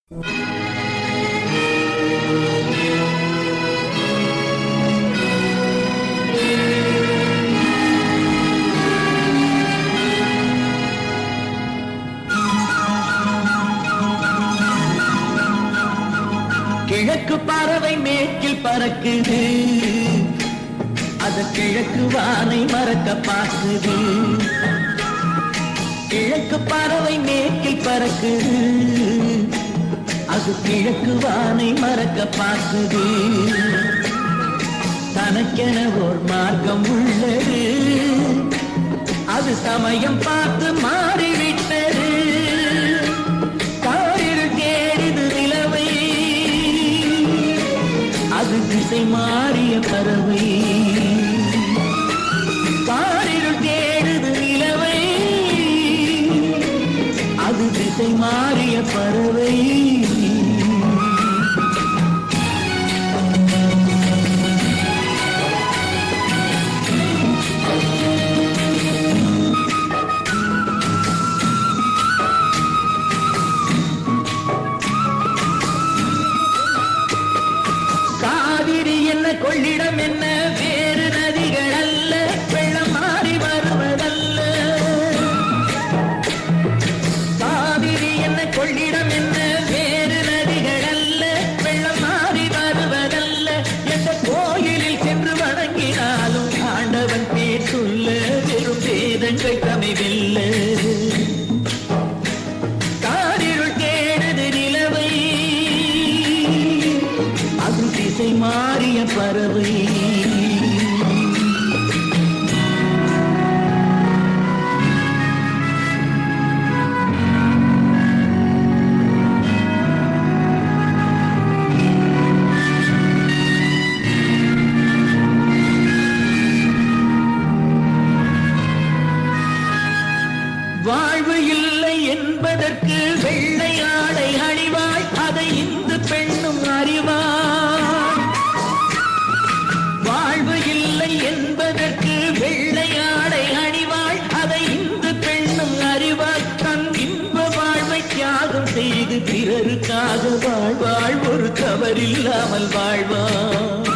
கிழக்கு பறவை மேற்கில் பறக்குது, அது கிழக்கு வானை மறக்க பார்க்குது. கிழக்கு பறவை மேற்கில் பறக்குது, அது கிழக்கு வானை மறக்க பார்க்குது. தனக்கென ஓர் மார்க்கம் உள்ளது, அது சமயம் பார்த்து மாறிவிட்டது. அது திசை மாறிய பறவை, காரிருள் தேடுது நிலவை. அது திசை மாறிய பறவை. கொள்ளிடம் என்ன வேறு நதிகள் அல்ல, வெள்ளம் மாறி வருவதல்ல. காவிரி என்ன கொள்ளிடம் என்ன வேறு நதிகள் அல்ல, வெள்ளம் மாறி வருவதல்ல. எந்த கோயிலில் சென்று வணங்கினாலும் ஆண்டவன் பேர் சொல்ல வெறும் வேதங்கள் கமைவில்ல. காரிருள் தேடுது நிலவை, அது திசை மாறிய பறவை. வாழ்வு இல்லை என்பதற்கு வெள்ளை ஆடை அணிவாள், அதை இந்து பெண்ணும் அறிவாள். வாழ்வு இல்லை என்பதற்கு வெள்ளை ஆடை அணிவாள், அதை இந்து பெண்ணும் அறிவாள். தன் இன்ப வாழ்வை தியாகம் செய்து பிறருக்காக வாழ்வாள், ஒரு தவறில்லாமல் வாழ்வாள்.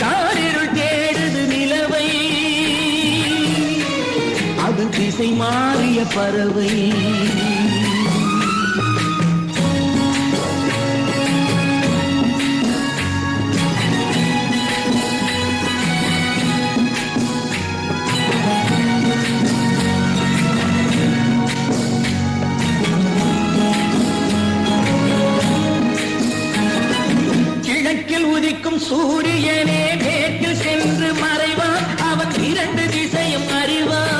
காரிருள் தேடுது நிலவை, அது திசை மாறிய பறவை. கிழக்கில் உதிக்கும் சூரியனே மேற்கில் சென்று மறைவான், அவன் இரண்டு திசையும் அறிவான்.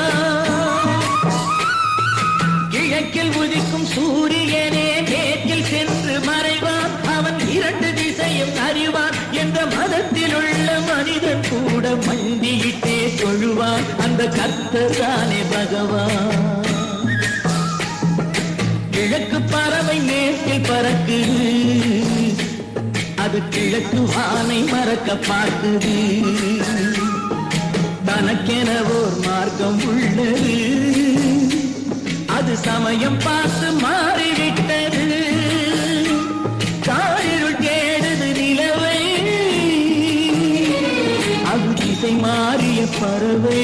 கிழக்கில் உதிக்கும் சூரியனே மேற்கில் சென்று மறைவான், அவன் இரண்டு திசையும் அறிவான். என்ற மதத்தில் உள்ள மனிதன் கூட மண்டியிட்டே தொழுவான், அந்த கர்த்தர் தானே பகவான். கிழக்கு பறவை மேற்கில் பறக்குது, அது கிழக்கு வானை மறக்க பார்க்குது. தனக்கென ஓர் மார்க்கம் உள்ளது, அது சமயம் பார்த்து மாறிவிட்டது. காரிருள் தேடுது நிலவை, அது திசை மாறிய பறவை.